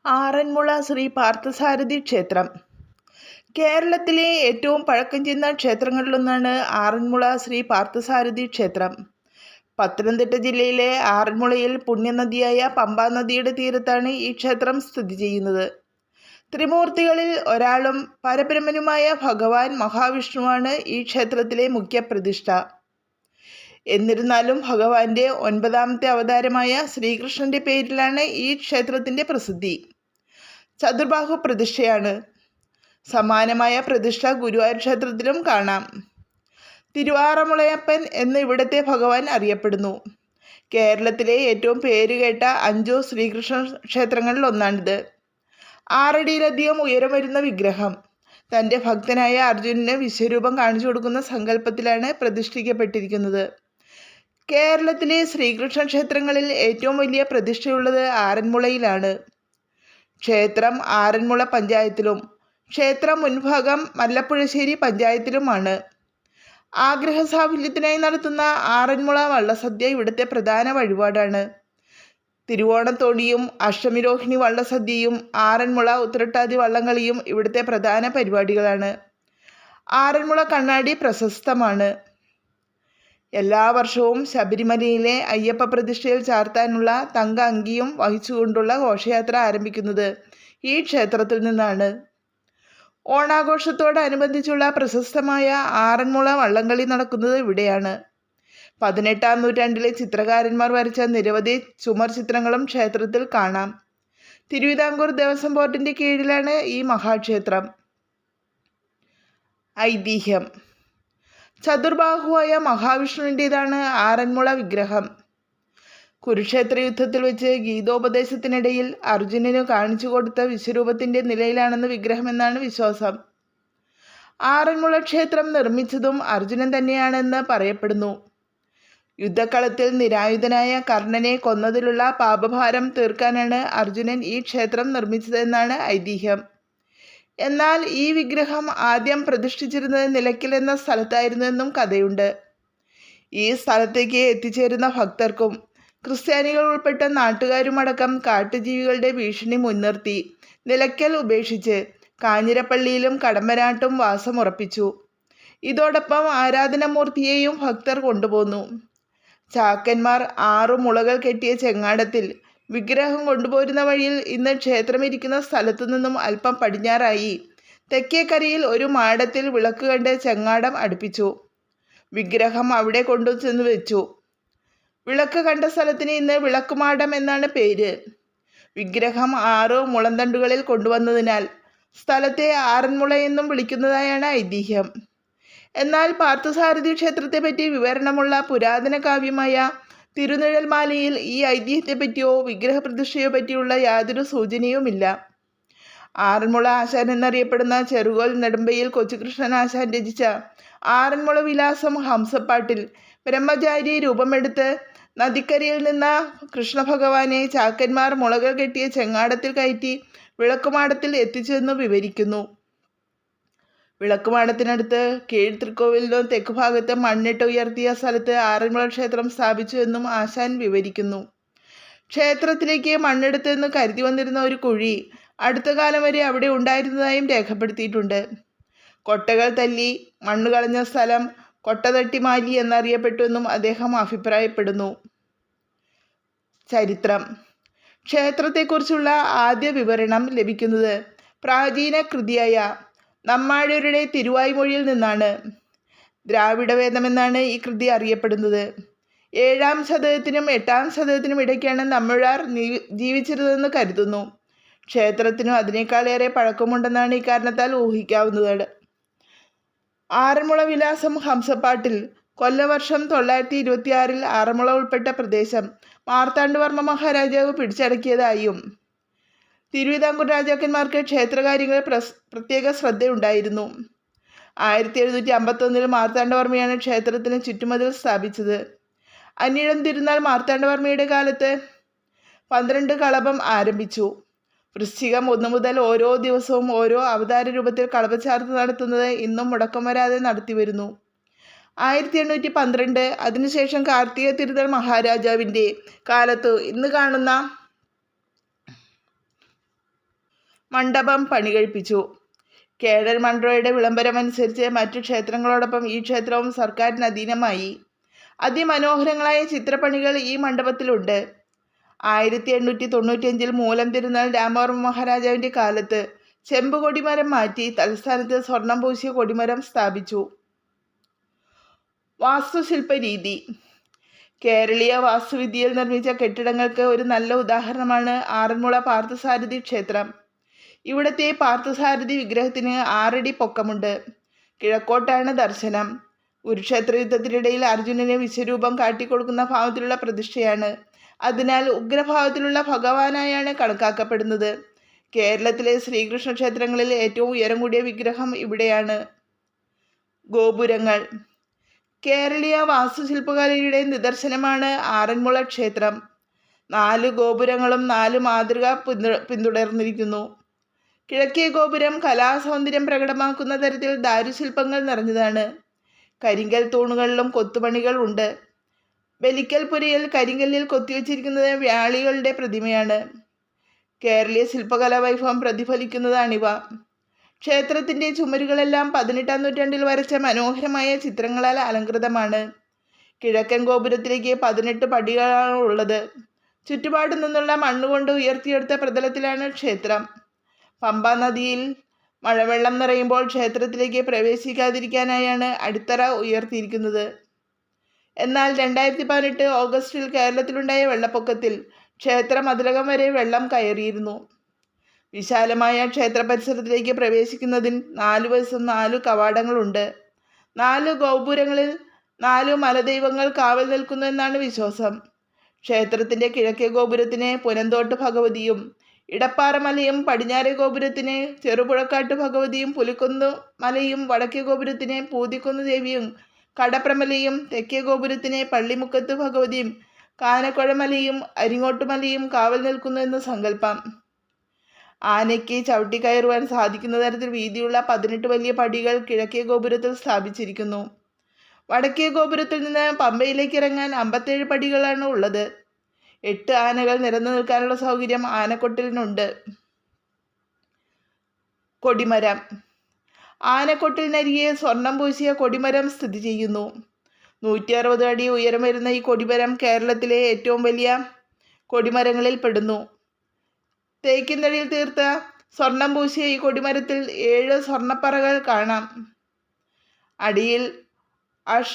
ആറന്മുള ശ്രീ പാർത്ഥസാരഥി ക്ഷേത്രം കേരളത്തിലെ ഏറ്റവും പഴക്കം ചെന്ന ക്ഷേത്രങ്ങളിലൊന്നാണ് ആറന്മുള ശ്രീ പാർത്ഥസാരഥി ക്ഷേത്രം. പത്തനംതിട്ട ജില്ലയിലെ ആറന്മുളയിൽ പുണ്യനദിയായ പമ്പാ നദിയുടെ തീരത്താണ് ഈ ക്ഷേത്രം സ്ഥിതി ചെയ്യുന്നത്. ത്രിമൂർത്തികളിൽ ഒരാളും പരബ്രഹ്മനുമായ ഭഗവാൻ മഹാവിഷ്ണുവാണ് ഈ ക്ഷേത്രത്തിലെ മുഖ്യ പ്രതിഷ്ഠ. എന്നിരുന്നാലും ഭഗവാന്റെ 9ാമത്തെ അവതാരമായ ശ്രീകൃഷ്ണന്റെ പേരിലാണ് ഈ ക്ഷേത്രത്തിന്റെ പ്രസിദ്ധി. ചതുർബാഹു പ്രതിഷ്ഠയാണ്. സമാനമായ പ്രതിഷ്ഠ ഗുരുവായൂർ ക്ഷേത്രത്തിലും കാണാം. തിരുവാറന്മുളയപ്പൻ എന്ന് ഇവിടുത്തെ ഭഗവാൻ അറിയപ്പെടുന്നു. കേരളത്തിലെ ഏറ്റവും പേരുകേട്ട 5 ശ്രീകൃഷ്ണ ക്ഷേത്രങ്ങളിൽ ഒന്നാണിത്. 6 അടിയിലധികം ഉയരം വരുന്ന വിഗ്രഹം തൻ്റെ ഭക്തനായ അർജുനന് വിശ്വരൂപം കാണിച്ചു കൊടുക്കുന്ന സങ്കല്പത്തിലാണ് പ്രതിഷ്ഠിക്കപ്പെട്ടിരിക്കുന്നത്. കേരളത്തിലെ ശ്രീകൃഷ്ണ ക്ഷേത്രങ്ങളിൽ ഏറ്റവും വലിയ പ്രതിഷ്ഠയുള്ളത് ആറന്മുളയിലാണ്. ക്ഷേത്രം ആറന്മുള പഞ്ചായത്തിലും ക്ഷേത്രം മുൻഭാഗം മല്ലപ്പുഴശ്ശേരി പഞ്ചായത്തിലുമാണ്. ആഗ്രഹസാഫല്യത്തിനായി നടത്തുന്ന ആറന്മുള വള്ളസദ്യ ഇവിടുത്തെ പ്രധാന വഴിപാടാണ്. തിരുവോണത്തോണിയും അഷ്ടമിരോഹിണി വള്ളസദ്യയും ആറന്മുള ഉത്രട്ടാതി വള്ളംകളിയും ഇവിടുത്തെ പ്രധാന പരിപാടികളാണ്. ആറന്മുള കണ്ണാടി പ്രശസ്തമാണ്. എല്ലാ വർഷവും ശബരിമലയിലെ അയ്യപ്പ പ്രതിഷ്ഠയിൽ ചാർത്താനുള്ള തങ്ക അങ്കിയും വഹിച്ചുകൊണ്ടുള്ള ഘോഷയാത്ര ആരംഭിക്കുന്നത് ഈ ക്ഷേത്രത്തിൽ നിന്നാണ്. ഓണാഘോഷത്തോടനുബന്ധിച്ചുള്ള പ്രശസ്തമായ ആറന്മുള വള്ളംകളി നടക്കുന്നത് ഇവിടെയാണ്. 18ാം നൂറ്റാണ്ടിലെ ചിത്രകാരന്മാർ വരച്ച നിരവധി ചുമർ ചിത്രങ്ങളും ക്ഷേത്രത്തിൽ കാണാം. തിരുവിതാംകൂർ ദേവസ്വം ബോർഡിന്റെ കീഴിലാണ് ഈ മഹാക്ഷേത്രം. ഐതിഹ്യം: ചതുർബാഹുവായ മഹാവിഷ്ണുവിൻ്റെതാണ് ആറന്മുള വിഗ്രഹം. കുരുക്ഷേത്ര യുദ്ധത്തിൽ വെച്ച് ഗീതോപദേശത്തിനിടയിൽ അർജുനന് കാണിച്ചു കൊടുത്ത വിശ്വരൂപത്തിന്റെ നിലയിലാണെന്ന് വിഗ്രഹമെന്നാണ് വിശ്വാസം. ആറന്മുള ക്ഷേത്രം നിർമ്മിച്ചതും അർജുനൻ തന്നെയാണെന്ന് പറയപ്പെടുന്നു. യുദ്ധക്കളത്തിൽ നിരായുധനായ കർണനെ കൊന്നതിലുള്ള പാപഭാരം തീർക്കാനാണ് അർജുനൻ ഈ ക്ഷേത്രം നിർമ്മിച്ചതെന്നാണ് ഐതിഹ്യം. എന്നാൽ ഈ വിഗ്രഹം ആദ്യം പ്രതിഷ്ഠിച്ചിരുന്നത് നിലയ്ക്കൽ എന്ന സ്ഥലത്തായിരുന്നുവെന്നും കഥയുണ്ട്. ഈ സ്ഥലത്തേക്ക് എത്തിച്ചേരുന്ന ഭക്തർക്കും ക്രിസ്ത്യാനികൾ ഉൾപ്പെട്ട നാട്ടുകാരുമടക്കം കാട്ടുജീവികളുടെ ഭീഷണി മുൻനിർത്തി നിലയ്ക്കൽ ഉപേക്ഷിച്ച് കാഞ്ഞിരപ്പള്ളിയിലും കടമ്പനാട്ടും വാസമുറപ്പിച്ചു. ഇതോടൊപ്പം ആരാധനാമൂർത്തിയെയും ഭക്തർ കൊണ്ടുപോന്നു. ചാക്കന്മാർ 6 മുളകൾ കെട്ടിയ ചെങ്ങാടത്തിൽ വിഗ്രഹം കൊണ്ടുപോരുന്ന വഴിയിൽ ഇന്ന് ക്ഷേത്രമിരിക്കുന്ന സ്ഥലത്തു നിന്നും അല്പം പടിഞ്ഞാറായി തെക്കേക്കരയിൽ ഒരു മാടത്തിൽ വിളക്ക് കണ്ട് ചെങ്ങാടം അടുപ്പിച്ചു. വിഗ്രഹം അവിടെ കൊണ്ടുചെന്ന് വെച്ചു. വിളക്ക് കണ്ട സ്ഥലത്തിന് ഇന്ന് വിളക്കുമാടം എന്നാണ് പേര്. വിഗ്രഹം 6 മുളന്തണ്ടുകളിൽ കൊണ്ടുവന്നതിനാൽ സ്ഥലത്തെ ആറന്മുള എന്നും വിളിക്കുന്നതായാണ് ഐതിഹ്യം. എന്നാൽ പാർത്ഥസാരഥി ക്ഷേത്രത്തെപ്പറ്റി വിവരണമുള്ള പുരാതന കാവ്യമായ തിരുനിഴൽമാലയിൽ ഈ ഐതിഹ്യത്തെപ്പറ്റിയോ വിഗ്രഹപ്രതിഷ്ഠയോ പറ്റിയുള്ള യാതൊരു സൂചനയുമില്ല. ആറന്മുള ആശാൻ എന്നറിയപ്പെടുന്ന ചെറുകോൽ നെടുമ്പയിൽ കൊച്ചുകൃഷ്ണൻ ആശാൻ രചിച്ച ആറന്മുള വിലാസം ഹംസപ്പാട്ടിൽ ബ്രഹ്മചാരി രൂപമെടുത്ത് നദിക്കരയിൽ നിന്ന കൃഷ്ണഭഗവാനെ ചാക്കന്മാർ മുളകൾ കെട്ടിയ ചെങ്ങാടത്തിൽ കയറ്റി വിളക്കുമാടത്തിൽ എത്തിച്ചെന്ന് വിവരിക്കുന്നു. വിളക്കുമാടത്തിനടുത്ത് കീഴ്തൃക്കോവിലിനും തെക്കുഭാഗത്ത് മണ്ണിട്ട് ഉയർത്തിയ സ്ഥലത്ത് ആറന്മുള ക്ഷേത്രം സ്ഥാപിച്ചു എന്നും ആശാൻ വിവരിക്കുന്നു. ക്ഷേത്രത്തിലേക്ക് മണ്ണെടുത്തെന്ന് കരുതി വന്നിരുന്ന ഒരു കുഴി അടുത്ത കാലം വരെ അവിടെ ഉണ്ടായിരുന്നതായും രേഖപ്പെടുത്തിയിട്ടുണ്ട്. കൊട്ടകൾ തല്ലി മണ്ണുകളഞ്ഞ സ്ഥലം കൊട്ടതട്ടിമാലി എന്നറിയപ്പെട്ടുവെന്നും അദ്ദേഹം അഭിപ്രായപ്പെടുന്നു. ചരിത്രം: ക്ഷേത്രത്തെക്കുറിച്ചുള്ള ആദ്യ വിവരണം ലഭിക്കുന്നത് പ്രാചീന കൃതിയായ നമ്മാഴരുടെ തിരുവായ്മൊഴിയിൽ നിന്നാണ്. ദ്രാവിഡവേദമെന്നാണ് ഈ കൃതി അറിയപ്പെടുന്നത്. 7ാം ശതകത്തിനും 8ാം ശതകത്തിനും ഇടയ്ക്കാണ് നമ്മഴാർ ജീവിച്ചിരുന്നതെന്ന് കരുതുന്നു. ക്ഷേത്രത്തിനും അതിനേക്കാളേറെ പഴക്കമുണ്ടെന്നാണ് ഇക്കാരണത്താൽ ഊഹിക്കാവുന്നത്. ആറന്മുള വിലാസം ഹംസപ്പാട്ടിൽ കൊല്ലവർഷം 926 ആറന്മുള ഉൾപ്പെട്ട പ്രദേശം മാർത്താണ്ഡവർമ്മ മഹാരാജാവ് പിടിച്ചടക്കിയതായും തിരുവിതാംകൂർ രാജാക്കന്മാർക്ക് ക്ഷേത്രകാര്യങ്ങളിൽ പ്രത്യേക ശ്രദ്ധയുണ്ടായിരുന്നു. 1751 മാർത്താണ്ഡവർമ്മയാണ് ക്ഷേത്രത്തിന് ചുറ്റുമതിൽ സ്ഥാപിച്ചത്. അനിഴം തിരുനാൾ മാർത്താണ്ഡവർമ്മയുടെ കാലത്ത് 12 കളഭം ആരംഭിച്ചു. വൃശ്ചികം 1 മുതൽ ഓരോ ദിവസവും ഓരോ അവതാര രൂപത്തിൽ കളഭച്ചാർത്ത് നടത്തുന്നത് ഇന്നും മുടക്കം വരാതെ നടത്തിവരുന്നു. 1812 അതിനുശേഷം കാർത്തിക തിരുനാൾ മഹാരാജാവിൻ്റെ കാലത്ത് ഇന്ന് കാണുന്ന മണ്ഡപം പണികഴിപ്പിച്ചു. കേണൽ മൺറോയുടെ വിളംബരമനുസരിച്ച് മറ്റു ക്ഷേത്രങ്ങളോടൊപ്പം ഈ ക്ഷേത്രവും സർക്കാരിന് അധീനമായി. അതിമനോഹരങ്ങളായ ചിത്രപ്പണികൾ ഈ മണ്ഡപത്തിലുണ്ട്. 1895 മൂലം തിരുനാൾ രാമവർമ്മ മഹാരാജാവിൻ്റെ കാലത്ത് ചെമ്പ് കൊടിമരം മാറ്റി തലസ്ഥാനത്ത് സ്വർണം പൂശിയ കൊടിമരം സ്ഥാപിച്ചു. വാസ്തുശില്പ രീതി. കേരളീയ വാസ്തുവിദ്യയിൽ നിർമ്മിച്ച കെട്ടിടങ്ങൾക്ക് ഒരു നല്ല ഉദാഹരണമാണ് ആറന്മുള പാർത്ഥസാരഥി ക്ഷേത്രം. ഇവിടുത്തെ പാർത്ഥസാരഥി വിഗ്രഹത്തിന് 6 അടി പൊക്കമുണ്ട്. കിഴക്കോട്ടാണ് ദർശനം. കുരുക്ഷേത്ര യുദ്ധത്തിനിടയിൽ അർജുനന് വിശ്വരൂപം കാട്ടിക്കൊടുക്കുന്ന ഭാവത്തിലുള്ള പ്രതിഷ്ഠയാണ്. അതിനാൽ ഉഗ്രഭാവത്തിലുള്ള ഭഗവാനായാണ് കണക്കാക്കപ്പെടുന്നത്. കേരളത്തിലെ ശ്രീകൃഷ്ണ ക്ഷേത്രങ്ങളിൽ ഏറ്റവും ഉയരം കൂടിയ വിഗ്രഹം ഇവിടെയാണ്. ഗോപുരങ്ങൾ. കേരളീയ വാസ്തുശില്പകലയുടെ നിദർശനമാണ് ആറന്മുള ക്ഷേത്രം. 4 ഗോപുരങ്ങളും 4 മാതൃക പിന്തുടർന്നിരിക്കുന്നു. കിഴക്കേ ഗോപുരം കലാസൗന്ദര്യം പ്രകടമാക്കുന്ന തരത്തിൽ ദാരുശില്പങ്ങൾ നിറഞ്ഞതാണ്. കരിങ്കൽ തൂണുകളിലും കൊത്തുപണികൾ ഉണ്ട്. ബലിക്കൽ പുരയിൽ കരിങ്കല്ലിൽ കൊത്തിവെച്ചിരിക്കുന്നത് വ്യാളികളുടെ പ്രതിമയാണ്. കേരളീയ ശില്പകലാ വൈഭവം പ്രതിഫലിക്കുന്നതാണിവ. ക്ഷേത്രത്തിൻ്റെ ചുമരുകളെല്ലാം 18-ാം നൂറ്റാണ്ടിൽ വരച്ച മനോഹരമായ ചിത്രങ്ങളാൽ അലങ്കൃതമാണ്. കിഴക്കൻ ഗോപുരത്തിലേക്ക് 18 പടികളാണ് ഉള്ളത്. ചുറ്റുപാടു നിന്നുള്ള മണ്ണുകൊണ്ട് ഉയർത്തിയെടുത്ത പ്രതലത്തിലാണ് ക്ഷേത്രം. പമ്പാ നദിയിൽ മഴവെള്ളം നിറയുമ്പോൾ ക്ഷേത്രത്തിലേക്ക് പ്രവേശിക്കാതിരിക്കാനായാണ് അടിത്തറ ഉയർത്തിയിരിക്കുന്നത്. എന്നാൽ 2018 ഓഗസ്റ്റിൽ കേരളത്തിലുണ്ടായ വെള്ളപ്പൊക്കത്തിൽ ക്ഷേത്ര മതിലകം വരെ വെള്ളം കയറിയിരുന്നു. വിശാലമായ ക്ഷേത്ര പരിസരത്തിലേക്ക് പ്രവേശിക്കുന്നതിന് 4 വശത്തും 4 കവാടങ്ങളുണ്ട്. 4 ഗോപുരങ്ങളിൽ 4 മലദൈവങ്ങൾ കാവൽ നിൽക്കുന്നു എന്നാണ് വിശ്വാസം. ക്ഷേത്രത്തിൻ്റെ കിഴക്കേ ഗോപുരത്തിന് പുനന്തോട്ട് ഭഗവതിയും, ഇടപ്പാറ മലയും, പടിഞ്ഞാറേ ഗോപുരത്തിന് ചെറുപുഴക്കാട്ട് ഭഗവതിയും, പുലിക്കൊന്നു മലയും, വടക്കേ ഗോപുരത്തിന് പൂതിക്കൊന്നു ദേവിയും, കടപ്രമലയും, തെക്കേ ഗോപുരത്തിന് പള്ളിമുക്കത്ത് ഭഗവതിയും, കാനക്കൊഴമലയും അരിങ്ങോട്ടുമലയും കാവൽ നിൽക്കുന്നു എന്ന് സങ്കല്പം. ആനയ്ക്ക് ചവിട്ടിക്കയറുവാൻ സാധിക്കുന്ന തരത്തിൽ വീതിയുള്ള 18 വലിയ പടികൾ കിഴക്കേ ഗോപുരത്തിൽ സ്ഥാപിച്ചിരിക്കുന്നു. വടക്കേ ഗോപുരത്തിൽ നിന്ന് പമ്പയിലേക്ക് ഇറങ്ങാൻ 57 പടികളാണ് ഉള്ളത്. 8 ആനകൾ നിരന്നു നിൽക്കാനുള്ള സൗകര്യം ആനക്കൊട്ടിലിനുണ്ട്. കൊടിമരം. ആനക്കൊട്ടിലിനരികെ സ്വർണം പൂശിയ കൊടിമരം സ്ഥിതി ചെയ്യുന്നു. 160 അടി ഉയരം വരുന്ന ഈ കൊടിമരം കേരളത്തിലെ ഏറ്റവും വലിയ കൊടിമരങ്ങളിൽ പെടുന്നു. തേക്കിൻതടിയിൽ തീർത്ത സ്വർണം പൂശിയ ഈ കൊടിമരത്തിൽ 7 സ്വർണ്ണപ്പറകൾ കാണാം. അടിയിൽ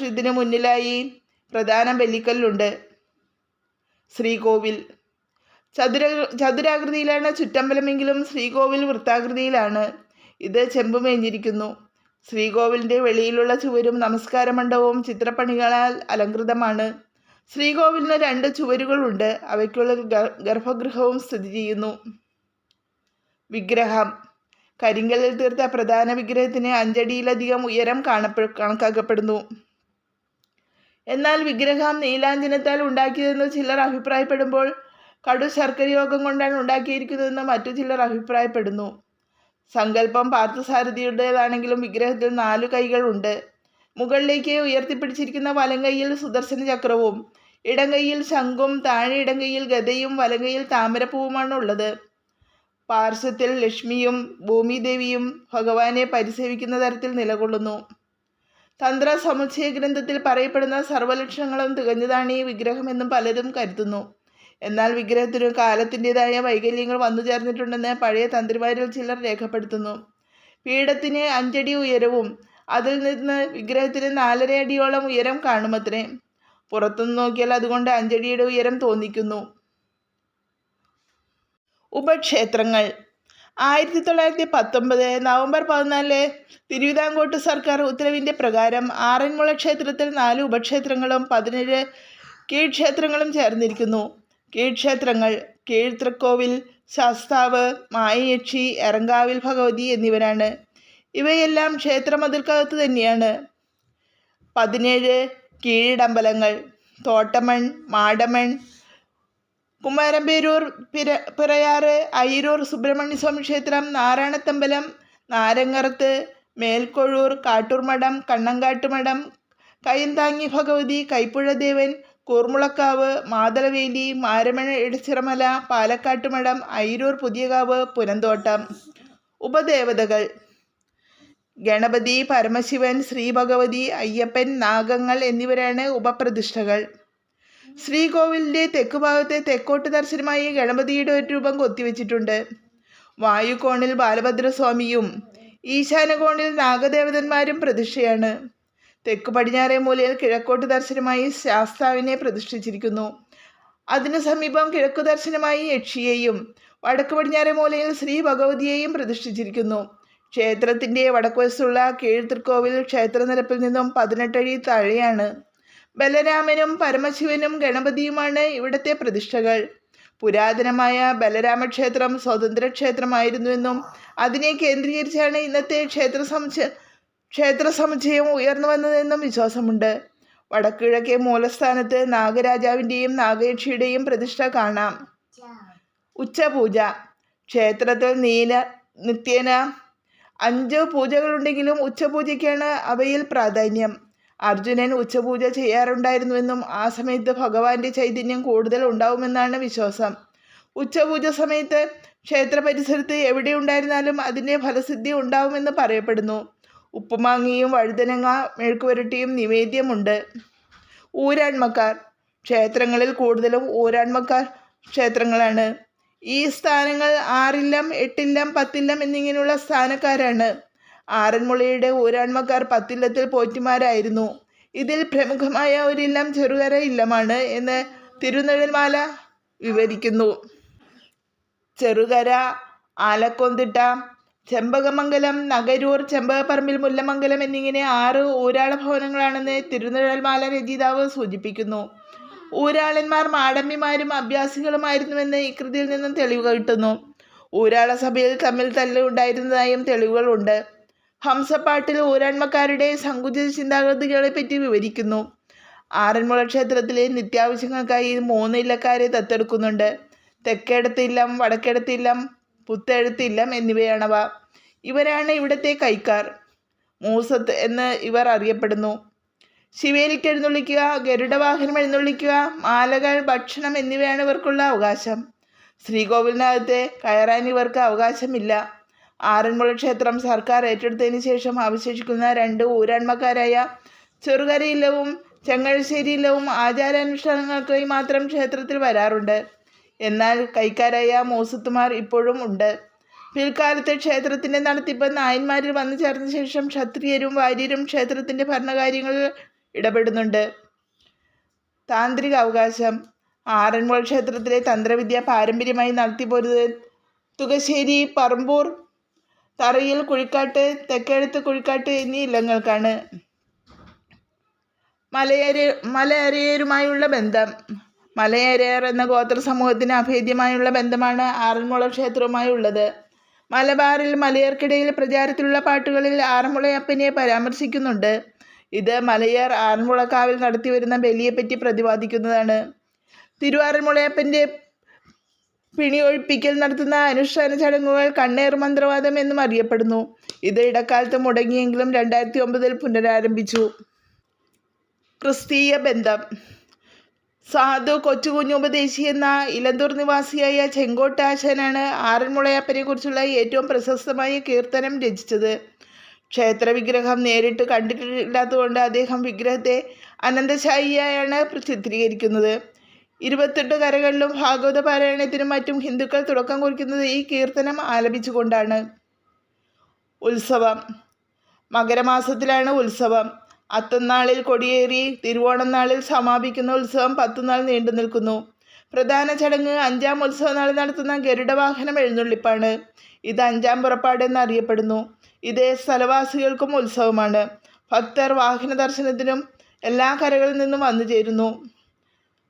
ഇതിനു മുന്നിലായി പ്രധാന ബലിക്കല്ലുണ്ട്. ശ്രീകോവിൽ. ചതുരാകൃതിയിലാണ് ചുറ്റമ്പലമെങ്കിലും ശ്രീകോവിൽ വൃത്താകൃതിയിലാണ്. ഇത് ചെമ്പ് മേഞ്ഞിരിക്കുന്നു. ശ്രീകോവിലിൻ്റെ വെളിയിലുള്ള ചുവരും നമസ്കാര മണ്ഡപവും ചിത്രപ്പണികളാൽ അലങ്കൃതമാണ്. ശ്രീകോവിലിന് 2 ചുവരുകളുണ്ട്. അവയ്ക്കുള്ളിൽ ഗർഭഗൃഹവും സ്ഥിതി ചെയ്യുന്നു. വിഗ്രഹം. കരിങ്കല്ലിൽ തീർത്ത പ്രധാന വിഗ്രഹത്തിന് 5 അടിയിലധികം ഉയരം കണക്കാക്കപ്പെടുന്നു. എന്നാൽ വിഗ്രഹം നീലാഞ്ജനത്താൽ ഉണ്ടാക്കിയതെന്ന് ചിലർ അഭിപ്രായപ്പെടുമ്പോൾ കടു ശർക്കര യോഗം കൊണ്ടാണ് ഉണ്ടാക്കിയിരിക്കുന്നതെന്ന് മറ്റു ചിലർ അഭിപ്രായപ്പെടുന്നു. സങ്കല്പം പാർത്ഥസാരഥിയുടേതാണെങ്കിലും വിഗ്രഹത്തിൽ 4 കൈകൾ ഉണ്ട്. മുകളിലേക്ക് ഉയർത്തിപ്പിടിച്ചിരിക്കുന്ന വലങ്കൈയിൽ സുദർശന ചക്രവും, ഇടങ്കൈയിൽ ശംഖും, താഴെ ഇടങ്കൈയിൽ ഗദയും, വലങ്കൈയിൽ താമരപ്പൂവുമാണ് ഉള്ളത്. പാർശ്വത്തിൽ ലക്ഷ്മിയും ഭൂമിദേവിയും ഭഗവാനെ പരിസേവിക്കുന്ന തരത്തിൽ നിലകൊള്ളുന്നു. തന്ത്ര സമുച്ചയ ഗ്രന്ഥത്തിൽ പറയപ്പെടുന്ന സർവ്വലക്ഷണങ്ങളും തികഞ്ഞതാണ് ഈ വിഗ്രഹമെന്നും പലരും കരുതുന്നു. എന്നാൽ വിഗ്രഹത്തിനു കാലത്തിൻ്റെതായ വൈകല്യങ്ങൾ വന്നു ചേർന്നിട്ടുണ്ടെന്ന് പഴയ തന്ത്രിമാരിൽ ചിലർ രേഖപ്പെടുത്തുന്നു. പീഠത്തിന് 5 അടി ഉയരവും അതിൽ നിന്ന് വിഗ്രഹത്തിന് 4.5 അടിയോളം ഉയരം കാണുമത്രേ. പുറത്തുനിന്ന് നോക്കിയാൽ അതുകൊണ്ട് 5 അടിയുടെ ഉയരം തോന്നിക്കുന്നു. ഉപക്ഷേത്രങ്ങൾ. 1919 നവംബർ 14 തിരുവിതാംകോട്ട് സർക്കാർ ഉത്തരവിൻ്റെ പ്രകാരം ആറന്മുള ക്ഷേത്രത്തിൽ 4 ഉപക്ഷേത്രങ്ങളും 17 കീഴ്ക്ഷേത്രങ്ങളും ചേർന്നിരിക്കുന്നു. കീഴ്ക്ഷേത്രങ്ങൾ കീഴ്തൃക്കോവിൽ, ശാസ്താവ്, മായയക്ഷി, എറങ്കാവിൽ ഭഗവതി എന്നിവരാണ്. ഇവയെല്ലാം ക്ഷേത്രമതിൽക്കകത്ത് തന്നെയാണ്. 17 കീഴിടമ്പലങ്ങൾ തോട്ടമൺ, മാടമൺ, കുമാരമ്പേരൂർ, പിറയാറ്, അയിരൂർ സുബ്രഹ്മണ്യസ്വാമി ക്ഷേത്രം, നാരായണത്തമ്പലം, നാരങ്ങറത്ത്, മേൽക്കൊഴൂർ, കാട്ടൂർമഠം, കണ്ണങ്കാട്ടുമഠം, കയ്യന്താങ്ങി ഭഗവതി, കൈപ്പുഴദേവൻ, കൂർമുളക്കാവ്, മാതളവേലി, മാരമൺ ഇടച്ചിറമല, പാലക്കാട്ടുമഠം, അയിരൂർ പുതിയകാവ്, പുനന്തോട്ടം. ഉപദേവതകൾ: ഗണപതി, പരമശിവൻ, ശ്രീ ഭഗവതി, അയ്യപ്പൻ, നാഗങ്ങൾ എന്നിവരാണ് ഉപപ്രതിഷ്ഠകൾ. ശ്രീകോവിലിൻ്റെ തെക്കുഭാഗത്തെ തെക്കോട്ട് ദർശനമായി ഗണപതിയുടെ ഒരു രൂപം കൊത്തിവെച്ചിട്ടുണ്ട്. വായുകോണിൽ ബാലഭദ്രസ്വാമിയും ഈശാനകോണിൽ നാഗദേവതന്മാരും പ്രതിഷ്ഠയാണ്. തെക്കു പടിഞ്ഞാറേ മൂലയിൽ കിഴക്കോട്ട് ദർശനമായി ശാസ്താവിനെ പ്രതിഷ്ഠിച്ചിരിക്കുന്നു. അതിനു സമീപം കിഴക്കു ദർശനമായി യക്ഷിയെയും വടക്ക് പടിഞ്ഞാറേ മൂലയിൽ ശ്രീ ഭഗവതിയെയും പ്രതിഷ്ഠിച്ചിരിക്കുന്നു. ക്ഷേത്രത്തിൻ്റെ വടക്കുവശത്തുള്ള കീഴ്തൃക്കോവിൽ ക്ഷേത്രനിരപ്പിൽ നിന്നും 18 അടി താഴെയാണ്. ബലരാമനും പരമശിവനും ഗണപതിയുമാണ് ഇവിടത്തെ പ്രതിഷ്ഠകൾ. പുരാതനമായ ബലരാമക്ഷേത്രം സ്വതന്ത്ര ക്ഷേത്രമായിരുന്നുവെന്നും അതിനെ കേന്ദ്രീകരിച്ചാണ് ഇന്നത്തെ ക്ഷേത്ര സമുച്ചയം ഉയർന്നു വന്നതെന്നും വിശ്വാസമുണ്ട്. വടക്കുകിഴക്കേ മൂലസ്ഥാനത്ത് നാഗരാജാവിൻ്റെയും നാഗയക്ഷിയുടെയും പ്രതിഷ്ഠ കാണാം. ഉച്ചപൂജ: ക്ഷേത്രത്തിൽ നിത്യേന 5 പൂജകളുണ്ടെങ്കിലും ഉച്ചപൂജയ്ക്കാണ് അവയിൽ പ്രാധാന്യം. അർജുനൻ ഉച്ചപൂജ ചെയ്യാറുണ്ടായിരുന്നുവെന്നും ആ സമയത്ത് ഭഗവാന്റെ ചൈതന്യം കൂടുതൽ ഉണ്ടാവുമെന്നാണ് വിശ്വാസം. ഉച്ചപൂജ സമയത്ത് ക്ഷേത്ര പരിസരത്ത് എവിടെയുണ്ടായിരുന്നാലും അതിൻ്റെ ഫലസിദ്ധി ഉണ്ടാവുമെന്ന് പറയപ്പെടുന്നു. ഉപ്പുമാങ്ങയും വഴുതനങ്ങ മെഴുക്കുവരട്ടിയും നിവേദ്യമുണ്ട്. ഊരാൺമക്കാർ: ക്ഷേത്രങ്ങളിൽ കൂടുതലും ഊരാൺമക്കാർ ക്ഷേത്രങ്ങളാണ്. ഈ സ്ഥാനങ്ങൾ 6 ഇല്ലം, 8 ഇല്ലം, 10 ഇല്ലം എന്നിങ്ങനെയുള്ള സ്ഥാനക്കാരാണ്. ആറന്മുളയുടെ ഊരാൺമക്കാർ 10 ഇല്ലത്തിൽ പോറ്റിമാരായിരുന്നു. ഇതിൽ പ്രമുഖമായ ഒരില്ലം ചെറുകര ഇല്ലമാണ് എന്ന് തിരുനെഴൽമാല വിവരിക്കുന്നു. ചെറുകര, ആലക്കൊന്തിട്ട, ചെമ്പകമംഗലം, നഗരൂർ, ചെമ്പകപ്പറമ്പിൽ, മുല്ലമംഗലം എന്നിങ്ങനെ 6 ഊരാള ഭവനങ്ങളാണെന്ന് തിരുനെഴൽമാല രചയിതാവ് സൂചിപ്പിക്കുന്നു. ഊരാളന്മാർ മാടമ്പിമാരും അഭ്യാസികളുമായിരുന്നുവെന്ന് ഇക്കൃതിയിൽ നിന്നും തെളിവ് കിട്ടുന്നു. ഊരാള സഭയിൽ തമ്മിൽ തല്ല് ഉണ്ടായിരുന്നതായും തെളിവുകളുണ്ട്. ഹംസപ്പാട്ടിൽ ഊരാൺമക്കാരുടെ സങ്കുചിത ചിന്താഗതികളെപ്പറ്റി വിവരിക്കുന്നു. ആറന്മുള ക്ഷേത്രത്തിലെ നിത്യാവശ്യങ്ങൾക്കായി 3 ഇല്ലക്കാരെ ദത്തെടുക്കുന്നുണ്ട്. തെക്കേടത്ത് ഇല്ലം, വടക്കേടത്ത് ഇല്ലം, പുത്തെഴുത്ത് ഇല്ലം എന്നിവയാണവ. ഇവരാണ് ഇവിടുത്തെ കൈക്കാർ. മൂസത്ത് എന്ന് ഇവർ അറിയപ്പെടുന്നു. ശിവേലിക്ക് എഴുന്നള്ളിക്കുക, ഗരുഡവാഹനം എഴുന്നള്ളിക്കുക, മാലകൾ, ഭക്ഷണം എന്നിവയാണ് ഇവർക്കുള്ള അവകാശം. ശ്രീകോവിലിനകത്തെ കയറാൻ ഇവർക്ക് അവകാശമില്ല. ആറന്മുള ക്ഷേത്രം സർക്കാർ ഏറ്റെടുത്തതിന് ശേഷം അവശേഷിക്കുന്ന 2 ഊരാൺമക്കാരായ ചെറുകര ഇല്ലവും ചെങ്ങഴശ്ശേരി ഇല്ലവും ആചാരാനുഷ്ഠാനങ്ങൾക്കായി മാത്രം ക്ഷേത്രത്തിൽ വരാറുണ്ട്. എന്നാൽ കൈക്കാരായ മൂസത്തുമാർ ഇപ്പോഴും ഉണ്ട്. പിൽക്കാലത്ത് ക്ഷേത്രത്തിൻ്റെ നടത്തിപ്പ് നായന്മാരിൽ വന്നു ചേർന്ന ശേഷം ക്ഷത്രിയരും വാര്യരും ക്ഷേത്രത്തിൻ്റെ ഭരണകാര്യങ്ങളിൽ ഇടപെടുന്നുണ്ട്. താന്ത്രിക അവകാശം: ആറന്മുള ക്ഷേത്രത്തിലെ തന്ത്രവിദ്യ പാരമ്പര്യമായി നടത്തിപ്പോരുന്നത് തുകശ്ശേരി, പറമ്പൂർ, തറയിൽ, കുഴിക്കാട്ട്, തെക്കേടത്ത് കുഴിക്കാട്ട് എന്നീ ഇല്ലങ്ങൾക്കാണ്. മലയരയരുമായുള്ള ബന്ധം: മലയരയർ എന്ന ഗോത്ര സമൂഹത്തിന് അഭേദ്യമായുള്ള ബന്ധമാണ് ആറന്മുള ക്ഷേത്രവുമായി ഉള്ളത്. മലബാറിൽ മലയർക്കിടയിൽ പ്രചാരത്തിലുള്ള പാട്ടുകളിൽ ആറന്മുളയപ്പനെ പരാമർശിക്കുന്നുണ്ട്. ഇത് മലയർ ആറന്മുളക്കാവിൽ നടത്തിവരുന്ന ബലിയെപ്പറ്റി പ്രതിപാദിക്കുന്നതാണ്. തിരുവാറന്മുളയപ്പൻ്റെ പിണിയൊഴിപ്പിക്കൽ നടത്തുന്ന അനുഷ്ഠാന ചടങ്ങുകൾ കണ്ണേർ മന്ത്രവാദം എന്നും അറിയപ്പെടുന്നു. ഇത് ഇടക്കാലത്ത് മുടങ്ങിയെങ്കിലും 2009 പുനരാരംഭിച്ചു. ക്രിസ്തീയ ബന്ധം: സാധു കൊച്ചുകുഞ്ഞുപദേശി എന്ന ഇലന്തൂർ നിവാസിയായ ചെങ്കോട്ട് ആശാനാണ് ആറന്മുളയപ്പനെക്കുറിച്ചുള്ള ഏറ്റവും പ്രശസ്തമായ കീർത്തനം രചിച്ചത്. ക്ഷേത്രവിഗ്രഹം നേരിട്ട് കണ്ടിട്ടില്ലാത്തതുകൊണ്ട് അദ്ദേഹം വിഗ്രഹത്തെ അനന്തശായിയായാണ് ചിത്രീകരിക്കുന്നത്. 28 കരകളിലും ഭാഗവത പാരായണത്തിനും മറ്റും ഹിന്ദുക്കൾ തുടക്കം കുറിക്കുന്നത് ഈ കീർത്തനം ആലപിച്ചുകൊണ്ടാണ്. ഉത്സവം: മകരമാസത്തിലാണ് ഉത്സവം. അത്തനാളിൽ കൊടിയേറി തിരുവോണം നാളിൽ സമാപിക്കുന്ന ഉത്സവം 10 നാൾ നീണ്ടു നിൽക്കുന്നു. പ്രധാന ചടങ്ങ് 5ാം ഉത്സവനാൾ നടത്തുന്ന ഗരുഡവാഹനം എഴുന്നള്ളിപ്പാണ്. ഇത് 5ാം പുറപ്പാട് എന്നറിയപ്പെടുന്നു. ഇത് സ്ഥലവാസികൾക്കും ഉത്സവമാണ്. ഭക്തർ വാഹന ദർശനത്തിനും എല്ലാ കരകളിൽ നിന്നും വന്നു ചേരുന്നു.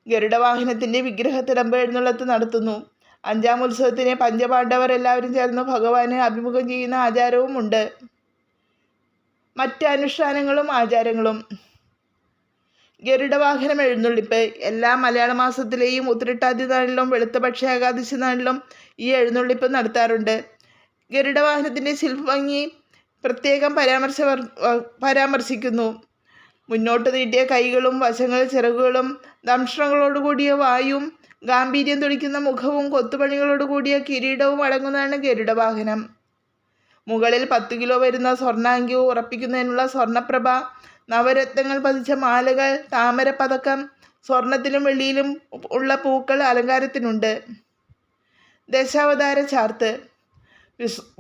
ഗരുഡവാഹനത്തിൻ്റെ വിഗ്രഹത്തിടമ്പ് എഴുന്നള്ളത്ത് നടത്തുന്നു. 5ാം ഉത്സവത്തിന് പഞ്ചപാണ്ഡവർ എല്ലാവരും ചേർന്ന് ഭഗവാനെ അഭിമുഖം ചെയ്യുന്ന ആചാരവും ഉണ്ട്. മറ്റ് അനുഷ്ഠാനങ്ങളും ആചാരങ്ങളും: ഗരുഡവാഹനം എഴുന്നള്ളിപ്പ് എല്ലാ മലയാള മാസത്തിലെയും ഉത്രട്ടാതി നാളിലും വെളുത്തപക്ഷ ഏകാദശി നാളിലും ഈ എഴുന്നള്ളിപ്പ് നടത്താറുണ്ട്. ഗരുഡവാഹനത്തിൻ്റെ ശില്പഭംഗി പ്രത്യേകം പരാമർശിക്കുന്നു. മുന്നോട്ട് നീട്ടിയ കൈകളും വശങ്ങളിൽ ചിറകുകളും ദംഷ്ട്രങ്ങളോടുകൂടിയ വായും ഗാംഭീര്യം തുടിക്കുന്ന മുഖവും കൊത്തുപണികളോടുകൂടിയ കിരീടവും അടങ്ങുന്നതാണ് ഗരുഡവാഹനം. മുകളിൽ 10 കിലോ വരുന്ന സ്വർണ്ണാങ്കി ഉറപ്പിക്കുന്നതിനുള്ള സ്വർണ്ണപ്രഭ, നവരത്നങ്ങൾ പതിച്ച മാലകൾ, താമരപ്പതക്കം, സ്വർണത്തിലും വെള്ളിയിലും ഉള്ള പൂക്കൾ അലങ്കാരത്തിനുണ്ട്. ദശാവതാര ചാർത്ത്.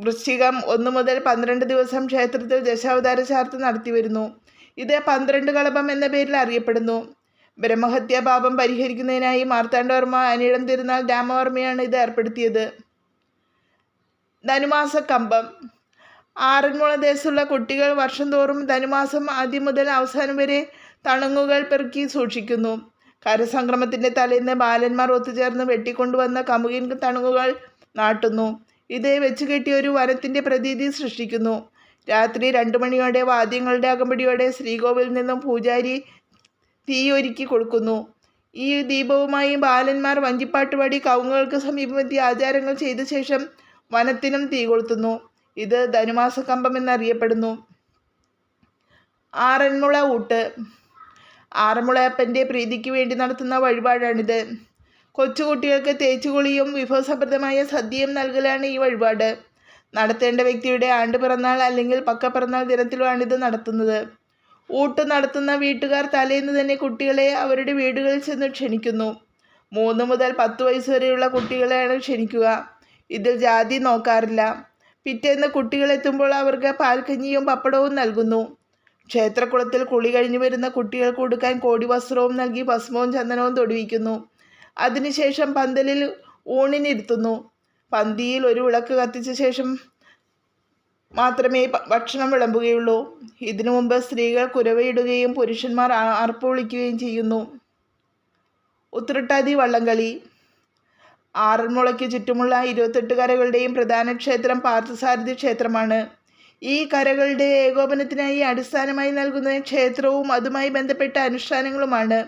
വൃശ്ചികം 1 മുതൽ 12 ദിവസം ക്ഷേത്രത്തിൽ ദശാവതാര ചാർത്ത് നടത്തിവരുന്നു. ഇത് 12 കളഭം എന്ന പേരിൽ അറിയപ്പെടുന്നു. ബ്രഹ്മഹത്യാ പാപം പരിഹരിക്കുന്നതിനായി മാർത്താണ്ഡവർമ്മ അനിഴം തിരുനാൾ രാമവർമ്മയാണ് ഇത് ഏർപ്പെടുത്തിയത്. ധനുമാസ കമ്പം. ആറന്മുള ദേശത്തുള്ള കുട്ടികൾ വർഷം തോറും ധനുമാസം ആദ്യം മുതൽ അവസാനം വരെ തണുങ്ങുകൾ പെറുക്കി സൂക്ഷിക്കുന്നു. കരസംക്രമത്തിൻ്റെ തലേന്ന് ബാലന്മാർ ഒത്തുചേർന്ന് വെട്ടിക്കൊണ്ടുവന്ന കമുകിൻ തണുങ്ങുകൾ നാട്ടുന്നു. ഇത് വെച്ചുകെട്ടി ഒരു വനത്തിൻ്റെ പ്രതീതി സൃഷ്ടിക്കുന്നു. രാത്രി 2 മണിയോടെ വാദ്യങ്ങളുടെ അകമ്പടിയോടെ ശ്രീകോവിലിൽ നിന്നും പൂജാരി തീയൊരുക്കി കൊടുക്കുന്നു. ഈ ദീപവുമായി ബാലന്മാർ വഞ്ചിപ്പാട്ടുപാടി കവുങ്ങുകൾക്ക് സമീപമെത്തി ആചാരങ്ങൾ ചെയ്ത ശേഷം വനത്തിനും തീ കൊളുത്തുന്നു. ഇത് ധനുമാസ കമ്പം എന്നറിയപ്പെടുന്നു. ആറന്മുള ഊട്ട്. ആറന്മുളയപ്പൻ്റെ പ്രീതിക്ക് വേണ്ടി നടത്തുന്ന വഴിപാടാണിത്. കൊച്ചുകുട്ടികൾക്ക് തേച്ചുകുളിയും വിഭവസമൃദ്ധമായ സദ്യയും നൽകലാണ് ഈ വഴിപാട്. നടത്തേണ്ട വ്യക്തിയുടെ ആണ്ടുപിറന്നാൾ അല്ലെങ്കിൽ പക്കപ്പിറന്നാൾ ദിനത്തിലുമാണിത് നടത്തുന്നത്. ഊട്ട് നടത്തുന്ന വീട്ടുകാർ തലേന്ന് തന്നെ കുട്ടികളെ അവരുടെ വീടുകളിൽ ചെന്ന് ക്ഷണിക്കുന്നു. 3 മുതൽ 10 വയസ്സ് വരെയുള്ള കുട്ടികളെയാണ് ക്ഷണിക്കുക. ഇതിൽ ജാതി നോക്കാറില്ല. പിറ്റേന്ന് കുട്ടികളെത്തുമ്പോൾ അവർക്ക് പാൽക്കഞ്ഞിയും പപ്പടവും നൽകുന്നു. ക്ഷേത്രക്കുളത്തിൽ കുളി കഴിഞ്ഞു വരുന്ന കുട്ടികൾക്ക് ഉടുക്കാൻ കോടിവസ്ത്രവും നൽകി ഭസ്മവും ചന്ദനവും തൊടുവിക്കുന്നു. അതിനുശേഷം പന്തലിൽ ഊണിനിരുത്തുന്നു. പന്തിയിൽ ഒരു വിളക്ക് കത്തിച്ച ശേഷം മാത്രമേ ഭക്ഷണം വിളമ്പുകയുള്ളൂ. ഇതിനു മുമ്പ് സ്ത്രീകൾ കുരവയിടുകയും പുരുഷന്മാർ അർപ്പ് വിളിക്കുകയും ചെയ്യുന്നു. ഉത്രട്ടാതി വള്ളംകളി. ആറന്മുളയ്ക്ക് ചുറ്റുമുള്ള 28 കരകളുടെയും പ്രധാന ക്ഷേത്രം പാർത്ഥസാരഥി ക്ഷേത്രമാണ്. ഈ കരകളുടെ ഏകോപനത്തിനായി അടിസ്ഥാനമായി നൽകുന്നത് ക്ഷേത്രവും അതുമായി ബന്ധപ്പെട്ട അനുഷ്ഠാനങ്ങളുമാണ്.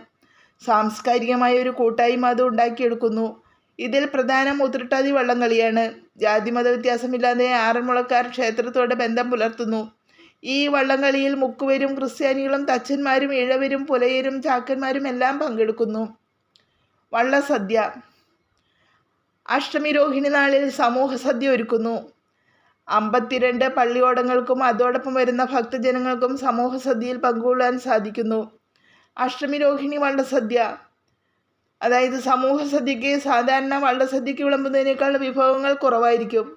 സാംസ്കാരികമായ ഒരു കൂട്ടായ്മ അത് ഉണ്ടാക്കിയെടുക്കുന്നു. ഇതിൽ പ്രധാനം ഉത്രട്ടാതി വള്ളംകളിയാണ്. ജാതിമത വ്യത്യാസമില്ലാതെ ആറന്മുളക്കാർ ക്ഷേത്രത്തോടെ ബന്ധം പുലർത്തുന്നു. ഈ വള്ളംകളിയിൽ മുക്കുവരും ക്രിസ്ത്യാനികളും തച്ചന്മാരും ഇഴവരും പുലയരും ചാക്കന്മാരും എല്ലാം പങ്കെടുക്കുന്നു. വള്ളസദ്യ. അഷ്ടമി രോഹിണി നാളിൽ സമൂഹ സദ്യ ഒരുക്കുന്നു. 52 പള്ളിയോടങ്ങൾക്കും അതോടൊപ്പം വരുന്ന ഭക്തജനങ്ങൾക്കും സമൂഹ സദ്യയിൽ പങ്കുകൊള്ളാൻ സാധിക്കുന്നു. അഷ്ടമി രോഹിണി വള്ളസദ്യ, അതായത് സമൂഹ സദ്യയ്ക്ക് സാധാരണ വള്ളസദ്യയ്ക്ക് വിളമ്പുന്നതിനേക്കാൾ വിഭവങ്ങൾ കുറവായിരിക്കും.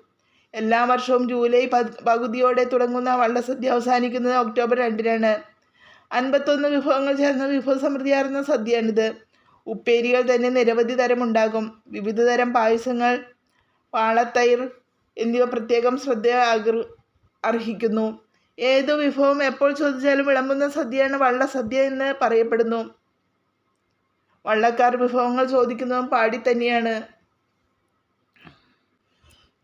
എല്ലാ വർഷവും ജൂലൈ പകുതിയോടെ തുടങ്ങുന്ന വള്ളസദ്യ അവസാനിക്കുന്നത് ഒക്ടോബർ 2-നാണ്. 51 വിഭവങ്ങൾ ചേർന്ന വിഭവസമൃദ്ധിയാർന്ന സദ്യയാണിത്. ഉപ്പേരികൾ തന്നെ നിരവധി തരമുണ്ടാകും. വിവിധ തരം പായസങ്ങൾ, വാളത്തൈർ എന്നിവ പ്രത്യേകം ശ്രദ്ധ അർഹിക്കുന്നു. ഏതു വിഭവം എപ്പോൾ ചോദിച്ചാലും വിളമ്പുന്ന സദ്യയാണ് വള്ളസദ്യ എന്ന് പറയപ്പെടുന്നു. വള്ളക്കാർ വിഭവങ്ങൾ ചോദിക്കുന്നതും പാടി തന്നെയാണ്.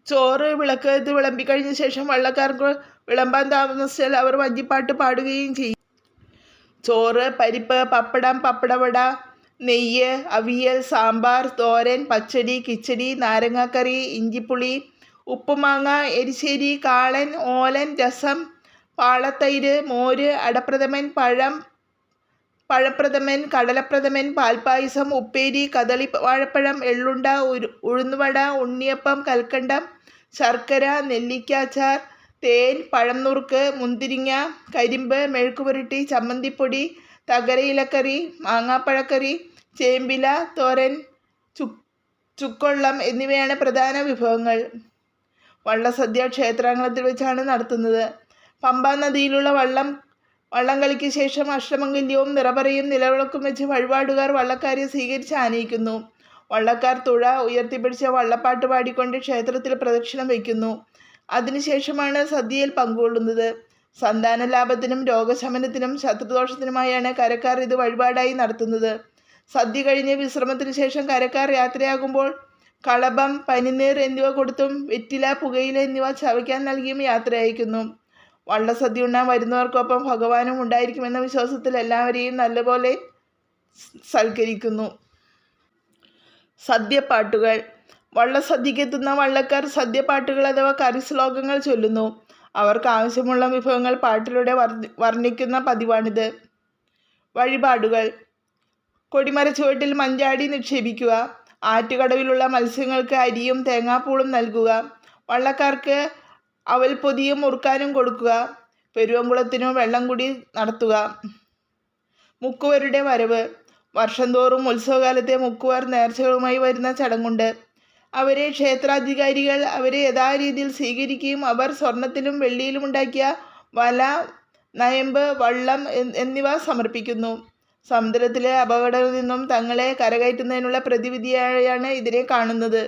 ചോറ് വിളക്കത്ത് വിളമ്പിക്കഴിഞ്ഞ ശേഷം വള്ളക്കാർക്ക് വിളമ്പാൻ താമസിച്ചാൽ അവർ വഞ്ചിപ്പാട്ട് പാടുകയും ചെയ്യും. ചോറ്, പരിപ്പ്, പപ്പടം, പപ്പടവട, നെയ്യ്, അവിയൽ, സാമ്പാർ, തോരൻ, പച്ചടി, കിച്ചടി, നാരങ്ങാക്കറി, ഇഞ്ചിപ്പുളി, ഉപ്പുമാങ്ങ, എരിശ്ശേരി, കാളൻ, ഓലൻ, രസം, പാളത്തൈര്, മോര്, അടപ്രഥമൻ, പഴപ്രഥമൻ, കടലപ്രഥമൻ, പാൽപ്പായസം, ഉപ്പേരി, കദളി വാഴപ്പഴം, എള്ളുണ്ട, ഉഴുന്നുവട, ഉണ്ണിയപ്പം, കൽക്കണ്ടം, ശർക്കര, നെല്ലിക്കാച്ചാർ, തേൻ, പഴം നുറുക്ക്, മുന്തിരിങ്ങ, കരിമ്പ്, മെഴുക്കുപുരട്ടി, ചമ്മന്തിപ്പൊടി, തകര ഇലക്കറി, മാങ്ങാപ്പഴക്കറി, ചേമ്പില തോരൻ, ചുക്കൊള്ളം എന്നിവയാണ് പ്രധാന വിഭവങ്ങൾ. വള്ളസദ്യ ക്ഷേത്രാങ്കണത്തിൽ വെച്ചാണ് നടത്തുന്നത്. പമ്പാ നദിയിലുള്ള വള്ളംകളിക്ക് ശേഷം അഷ്ടമംഗല്യവും നിറപറയും നിലവിളക്കും വെച്ച് വഴിപാടുകാർ വള്ളക്കാരെ സ്വീകരിച്ച് ആനയിക്കുന്നു. വള്ളക്കാർ തുഴ ഉയർത്തിപ്പിടിച്ച വള്ളപ്പാട്ട് പാടിക്കൊണ്ട് ക്ഷേത്രത്തിൽ പ്രദക്ഷിണം വയ്ക്കുന്നു. അതിനുശേഷമാണ് സദ്യയിൽ പങ്കുകൊള്ളുന്നത്. സന്താന ലാഭത്തിനും രോഗശമനത്തിനും ശത്രുദോഷത്തിനുമായാണ് കരക്കാർ ഇത് വഴിപാടായി നടത്തുന്നത്. സദ്യ കഴിഞ്ഞ് വിശ്രമത്തിന് ശേഷം കരക്കാർ യാത്രയാകുമ്പോൾ കളഭം, പനിനീർ എന്നിവ കൊടുത്തും വെറ്റില, പുകയില എന്നിവ ചവയ്ക്കാൻ നൽകിയും യാത്ര അയക്കുന്നു. വള്ളസദ്യ ഉണ്ണാൻ വരുന്നവർക്കൊപ്പം ഭഗവാനും ഉണ്ടായിരിക്കുമെന്ന വിശ്വാസത്തിൽ എല്ലാവരെയും നല്ലപോലെ സൽക്കരിക്കുന്നു. സദ്യപ്പാട്ടുകൾ. വള്ളസദ്യക്കെത്തുന്ന വള്ളക്കാർ സദ്യപ്പാട്ടുകൾ അഥവാ കറിശ്ലോകങ്ങൾ ചൊല്ലുന്നു. അവർക്ക് ആവശ്യമുള്ള വിഭവങ്ങൾ പാട്ടിലൂടെ വർണ്ണിക്കുന്ന പതിവാണിത്. വഴിപാടുകൾ. കൊടിമരച്ചുവട്ടിൽ മഞ്ചാടി നിക്ഷേപിക്കുക. ആറ്റുകടവിലുള്ള മത്സ്യങ്ങൾക്ക് അരിയും തേങ്ങാപ്പൂളും നൽകുക. വള്ളക്കാർക്ക് അവൽ പൊതിയും മുറുക്കാനും കൊടുക്കുക. പെരുവംകുളത്തിനു വെള്ളം കുടി നടത്തുക. മുക്കുവരുടെ വരവ്. വർഷം തോറും ഉത്സവകാലത്തെ മുക്കുവർ നേർച്ചകളുമായി വരുന്ന ചടങ്ങുണ്ട്. അവരെ ക്ഷേത്രാധികാരികൾ അവരെ യഥാരീതിയിൽ സ്വീകരിക്കുകയും അവർ സ്വർണത്തിലും വെള്ളിയിലും ഉണ്ടാക്കിയ വല, നയമ്പ്, വള്ളം എന്നിവ സമർപ്പിക്കുന്നു. സമുദ്രത്തിലെ അപകടങ്ങളിൽ നിന്നും തങ്ങളെ കരകയറ്റുന്നതിനുള്ള പ്രതിവിധിയായാണ് ഇതിനെ കാണുന്നത്.